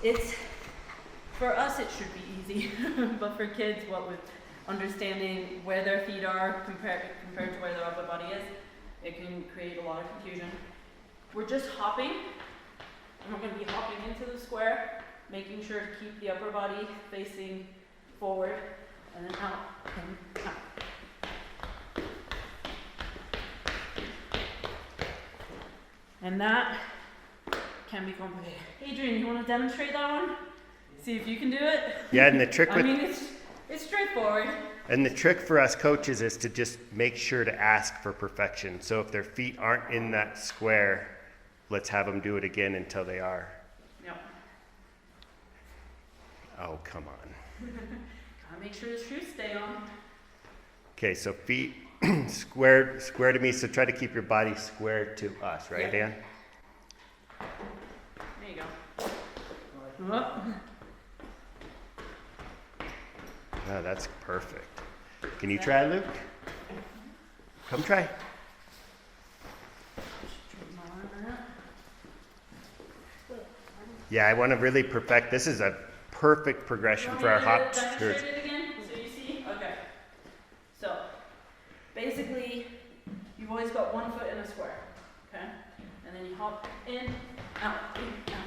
It's, for us it should be easy, but for kids, what with understanding where their feet are compared to where their upper body is, it can create a lot of confusion. We're just hopping, and we're going to be hopping into the square, making sure to keep the upper body facing forward, and then out, and out. And that can be complicated. Adrian, you want to demonstrate that one? See if you can do it? Yeah, and the trick with... I mean, it's straightforward. And the trick for us coaches is to just make sure to ask for perfection. So if their feet aren't in that square, let's have them do it again until they are. Yep. Oh, come on. Gotta make sure the shoes stay on. Okay, so feet square to me, so try to keep your body square to us, right, Dan? There you go. Up. Oh, that's perfect. Can you try, Luke? Come try. Yeah, I want to really perfect. This is a perfect progression for our hop skirts. Demonstrate it again so you see? Okay. So, basically, you've always got one foot in a square, okay? And then you hop in, out, in, out.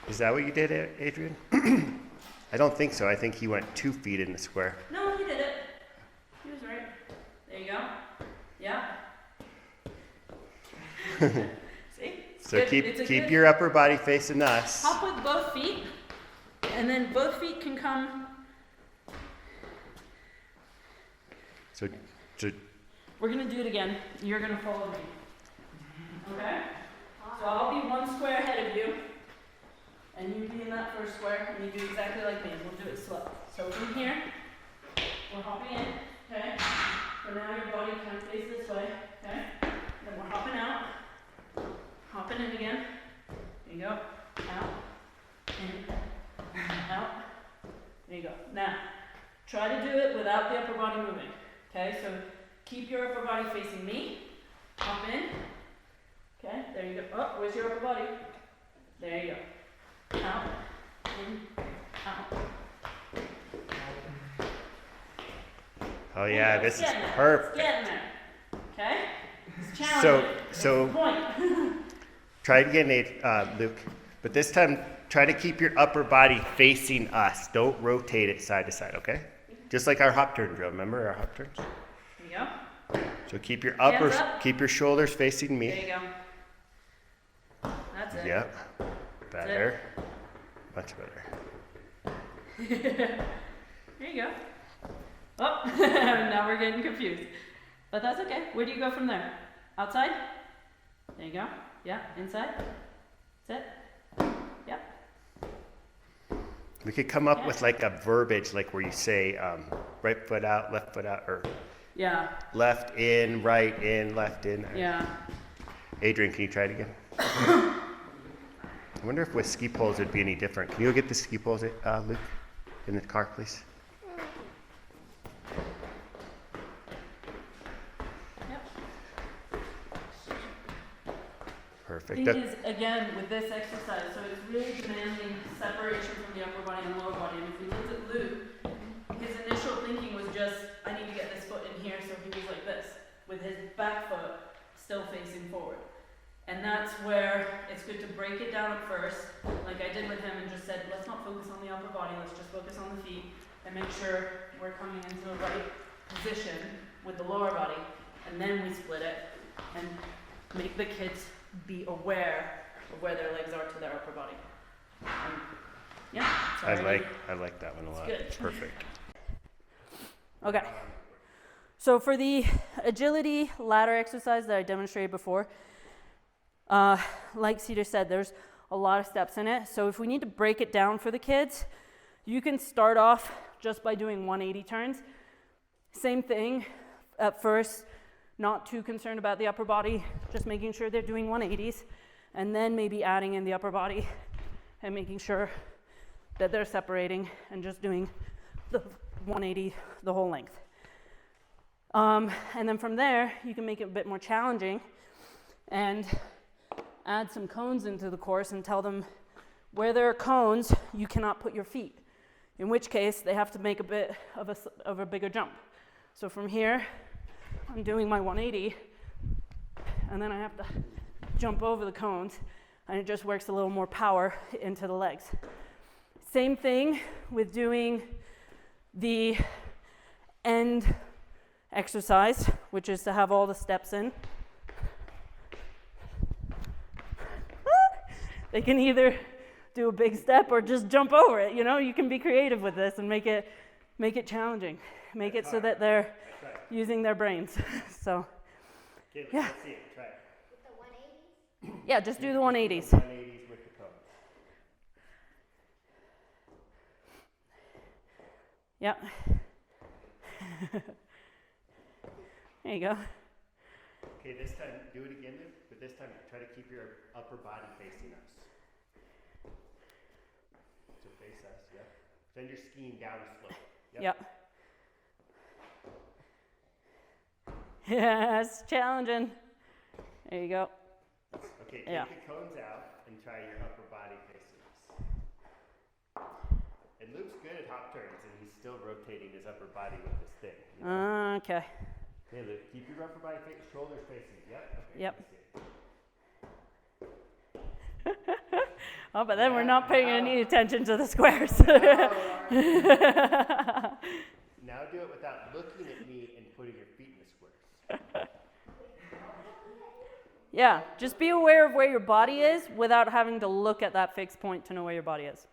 Is that what you did, Adrian? I don't think so. I think he went 2 feet in the square. No, he did it. He was right. There you go. Yeah. See? So keep your upper body facing us. Hop with both feet, and then both feet can come. So We're gonna do it again. You're gonna follow me. Okay? So I'll be one square ahead of you, and you be in that first square, and you do exactly like me. We'll do it slow. So from here, we're hopping in, okay? So now your body kind of faces this way, okay? Then we're hopping out, hopping in again. There you go. Out, in, out. There you go. Now, try to do it without the upper body moving. Okay, so keep your upper body facing me. Hop in. Okay, there you go. Oh, where's your upper body? There you go. Out, in, out. oh yeah, this is It's perfect. getting there. Okay? It's challenging. So That's the point. try it again, Luke. But this time, try to keep your upper body facing us. Don't rotate it side to side, okay? Just like our hop turn drill. Remember our hop turns? There you go. So keep your Hands up. keep your shoulders facing me. There you go. That's it. Yep. Better. Much better. There you go. Oh, now we're getting confused. But that's okay. Where do you go from there? Outside? There you go. Yeah, inside. That's it. Yep. We could come up with like a verbiage, like where you say right foot out, or Yeah. left in, right in, left in. Yeah. Adrian, can you try it again? I wonder if with ski poles it'd be any different. Can you go get the ski poles, Luke, in the car, please? Yep. Perfect. Thing is, again, with this exercise, so it's really demanding separation from the upper body and the lower body. And if we look at Luke, his initial thinking was just, I need to get this foot in here, so he was like this, with his back foot still facing forward. And that's where it's good to break it down at first, like I did with him, and just said, let's not focus on the upper body, let's just focus on the feet, and make sure we're coming into the right position with the lower body. And then we split it, and make the kids be aware of where their legs are to their upper body. Yeah. I like that one a lot. Good. It's perfect. Okay. So for the agility ladder exercise that I demonstrated before, like Cedar said, there's a lot of steps in it. So if we need to break it down for the kids, you can start off just by doing 180 turns. Same thing at first. Not too concerned about the upper body, just making sure they're doing 180s, and then maybe adding in the upper body and making sure that they're separating and just doing the 180 the whole length. And then from there, you can make it a bit more challenging and add some cones into the course and tell them where there are cones, you cannot put your feet. In which case, they have to make a bit of a bigger jump. So from here, I'm doing my 180, and then I have to jump over the cones, and it just works a little more power into the legs. Same thing with doing the end exercise, which is to have all the steps in. They can either do a big step or just jump over it. You know, you can be creative with this and make it challenging. Make it so that they're using their brains. So, yeah. Let's see it. Try it. With the 180s? Yeah, just do the 180s. 180s with the cones. Yeah. There you go. Okay, this time do it again, Luke, but this time try to keep your upper body facing us. So face us, yep. Then you're skiing down slow. Yep. Yeah, it's challenging. There you go. Okay, take Yeah. the cones out and try your upper body facing us. And Luke's good at hop turns, and he's still rotating his upper body with this thing. You know? Okay. Okay, Luke, keep your upper body shoulders facing. Yep. Okay, Yep. that's it. Oh, but then we're not paying any attention to the squares. Now do it without looking at me and putting your feet in the squares. Yeah, just be aware of where your body is without having to look at that fixed point to know where your body is.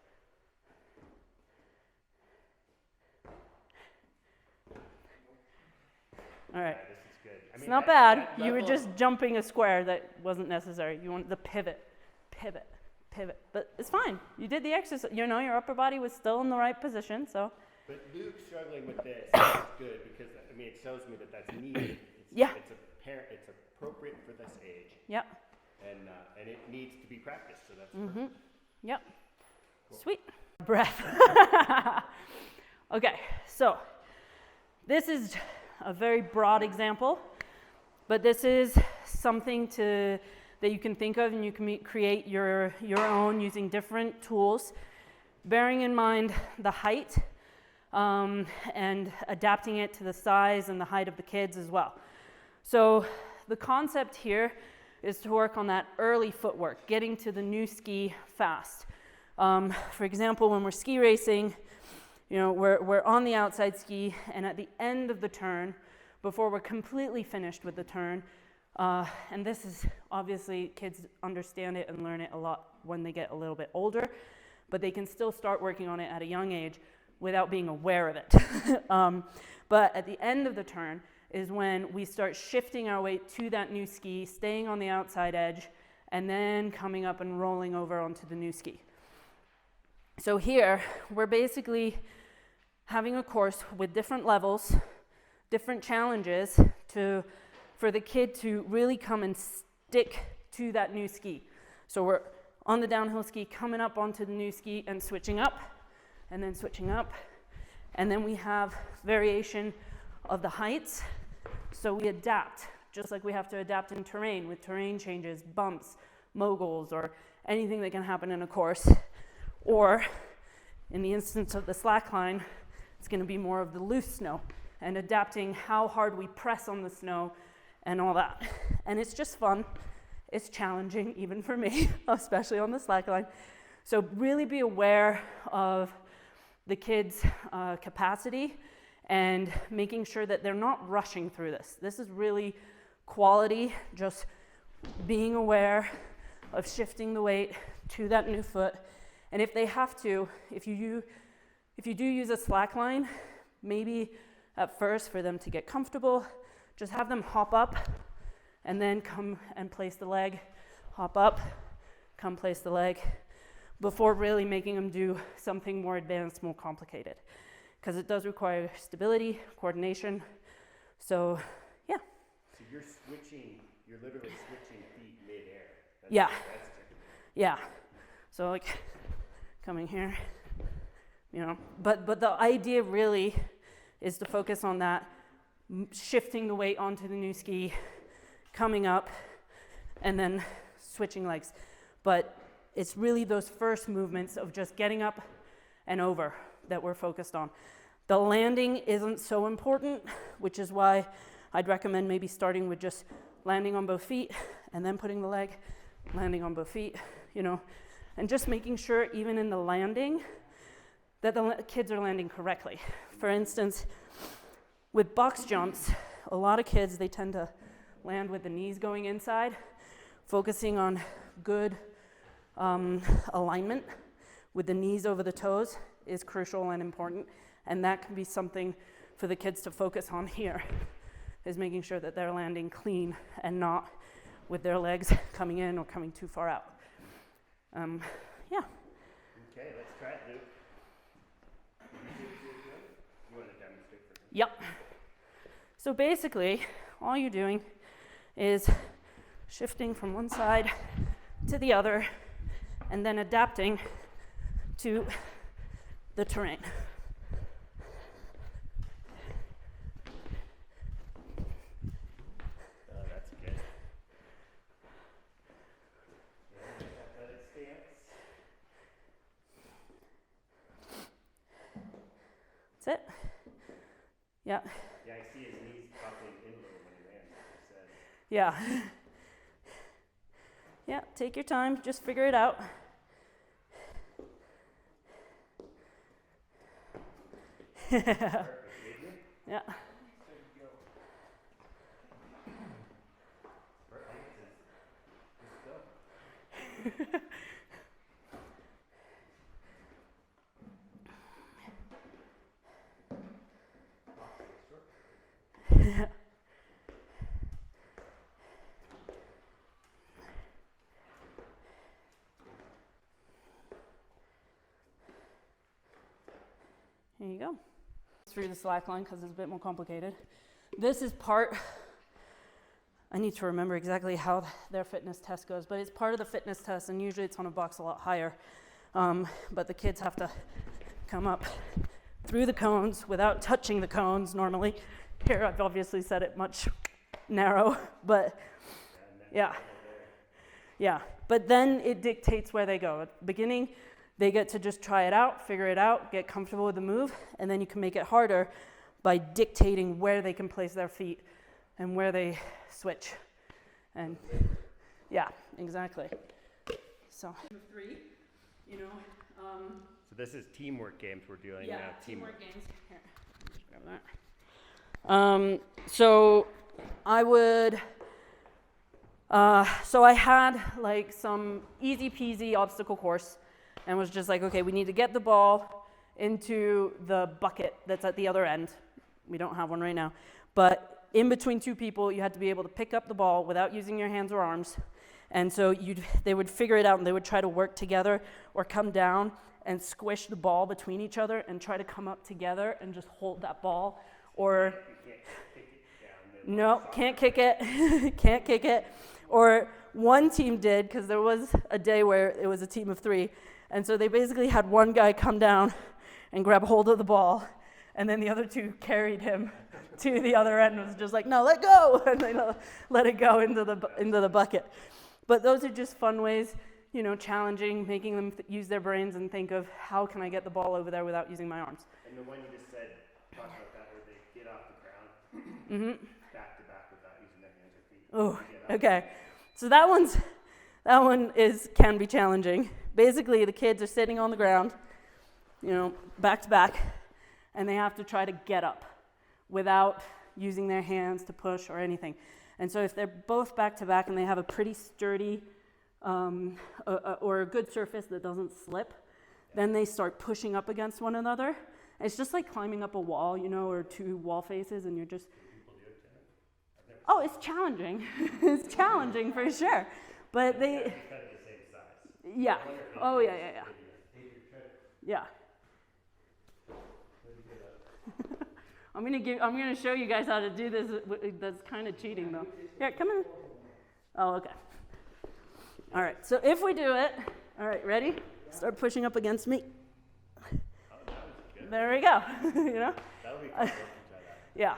All right. Yeah, this is good. I It's mean, not that bad. You were level- just jumping a square that wasn't necessary. You wanted the pivot. But it's fine. You did the exercise. You know, your upper body was still in the right position, so. But Luke struggling with this is good because, I mean, it shows me that that's needed. Yeah. It's appropriate for this age, Yep. and it needs to be practiced, so that's perfect. Yep. Sweet. Breath. Okay, so this is a very broad example, but this is something that you can think of, and you can create your own using different tools, bearing in mind the height and adapting it to the size and the height of the kids as well. So the concept here is to work on that early footwork, getting to the new ski fast. For example, when we're ski racing, you know, we're on the outside ski, and at the end of the turn, before we're completely finished with the turn, and this is obviously kids understand it and learn it a lot when they get a little bit older, but they can still start working on it at a young age without being aware of it. But at the end of the turn is when we start shifting our weight to that new ski, staying on the outside edge, and then coming up and rolling over onto the new ski. So here, we're basically having a course with different levels, different challenges for the kid to really come and stick to that new ski. So we're on the downhill ski, coming up onto the new ski and switching up, and then switching up. And then we have variation of the heights. So we adapt, just like we have to adapt in terrain with terrain changes, bumps, moguls, or anything that can happen in a course. Or in the instance of the slackline, it's going to be more of the loose snow and adapting how hard we press on the snow and all that. And it's just fun. It's challenging, even for me, especially on the slackline. So really be aware of the kids' capacity and making sure that they're not rushing through this. This is really quality, just being aware of shifting the weight to that new foot. And if they have to, if you do use a slack line, maybe at first for them to get comfortable, just have them hop up and then come and place the leg, hop up, come place the leg, before really making them do something more advanced, more complicated. Because it does require stability, coordination. So, yeah. So you're literally switching feet mid-air. Yeah. That's Yeah. So like coming here, you know, but the idea really is to focus on that, shifting the weight onto the new ski, coming up, and then switching legs. But it's really those first movements of just getting up and over that we're focused on. The landing isn't so important, which is why I'd recommend maybe starting with just landing on both feet and then putting the leg, landing on both feet, you know, and just making sure even in the landing that the kids are landing correctly. For instance, with box jumps, a lot of kids, they tend to land with the knees going inside. Focusing on good alignment with the knees over the toes is crucial and important, and that can be something for the kids to focus on here, is making sure that they're landing clean and not with their legs coming in or coming too far out. Yeah. Okay, let's try it, Luke. You want to demonstrate for me? Yep. So basically, all you're doing is shifting from one side to the other and then adapting to the terrain. Oh, that's good. Yeah, athletic stance. That's it. Yeah. Yeah, I see his knees popping in a little when he lands, like you said. Yeah. Yeah, take your time, just figure it out. Perfect, Adrian. Yeah. There you go. Perfect. Just go. Here you go. Through the slack line because it's a bit more complicated. This is part, I need to remember exactly how their fitness test goes, but it's part of the fitness test, and usually it's on a box a lot higher. But the kids have to come up through the cones without touching the cones normally. Here I've obviously set it much narrow, but yeah. Yeah, but then it dictates where they go. At the beginning, they get to just try it out, figure it out, get comfortable with the move, and then you can make it harder by dictating where they can place their feet and where they switch. And yeah, exactly. So 3, you know. So this is teamwork games we're doing now. Teamwork games. Here, just grab that. So I would. So I had like some easy peasy obstacle course. And was just like, okay, we need to get the ball into the bucket that's at the other end. We don't have one right now. But in between two people, you had to be able to pick up the ball without using your hands or arms. And so they would figure it out, and they would try to work together or come down and squish the ball between each other and try to come up together and just hold that ball. Or, no, can't kick it, can't kick it. Or one team did, because there was a day where it was a team of 3. And so they basically had one guy come down and grab hold of the ball, and then the other 2 carried him to the other end and was just like, no, let go, and they let it go into the bucket. But those are just fun ways, you know, challenging, making them use their brains and think of how can I get the ball over there without using my arms. And the one you just said, talk about that, where they get off the ground, back to back without using their hands or feet. Oh, okay. So that one can be challenging. Basically, the kids are sitting on the ground, you know, back to back, and they have to try to get up without using their hands to push or anything. And so if they're both back to back and they have a pretty sturdy or a good surface that doesn't slip, then they start pushing up against one another. And it's just like climbing up a wall, you know, or 2 wall faces, and you're just... Oh, it's challenging. It's challenging for sure. But they... Yeah. Oh, yeah. Yeah. I'm gonna show you guys how to do this. That's kind of cheating, though. Yeah, come in. Oh, okay. All right. So if we do it, all right, ready? Start pushing up against me. Oh, that was good. There we go. You know. That'll be cool. Yeah.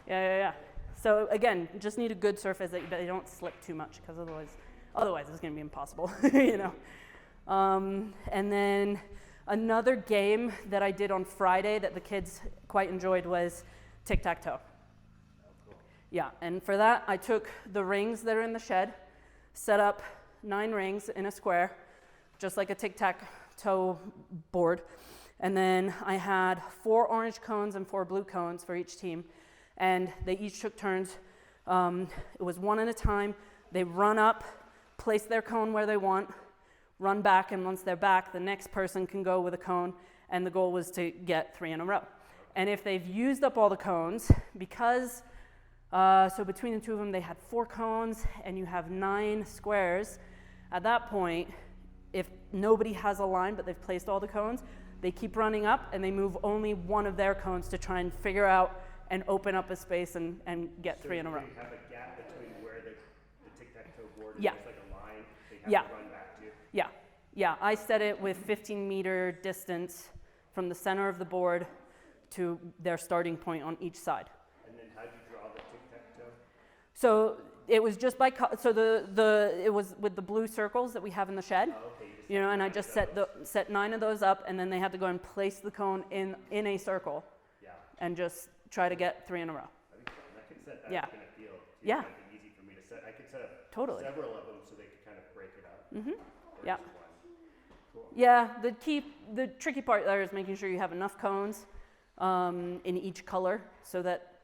Yeah. So again, just need a good surface that they don't slip too much, because otherwise Otherwise, it's going to be impossible, you know. And then another game that I did on Friday that the kids quite enjoyed was tic-tac-toe. Yeah, and for that, I took the rings that are in the shed, set up 9 rings in a square, just like a tic-tac-toe board. And then I had 4 orange cones and 4 blue cones for each team. And they each took turns. It was one at a time. They run up, place their cone where they want, run back, and once they're back, the next person can go with a cone, and the goal was to get 3 in a row. And if they've used up all the cones, because, so between the two of them, they had 4 cones, and you have 9 squares, at that point, if nobody has a line, but they've placed all the cones, they keep running up, and they move only one of their cones to try and figure out and open up a space and get 3 in a row. So you have a gap between where the tic-tac-toe board is, Yeah. like a line, they have Yeah. to run back to. Yeah, I set it with 15-meter distance from the center of the board to their starting point on each side. And then how'd you draw the tic-tac-toe? So it was just by, so it was with the blue circles that we have in the shed. Oh, okay, You know, and I just set 9 of those up, and then they had to go and place the cone in a circle, yeah. and just try to get 3 in a row. That'd be fun. I could set that Yeah. up in a field. Too. Yeah. That'd be easy for me to set. I could set up Totally. several of them so they could kind of break it up. Mm-hmm. Yeah. Just one. Cool. Yeah, the tricky part there is making sure you have enough cones in each color so that,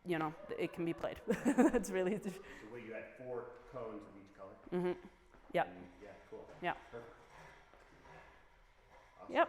you know, it can be played. That's really, So wait, you had 4 cones of each color? mm-hmm. Yeah. And, yeah, cool. Yeah. Perfect. Yep.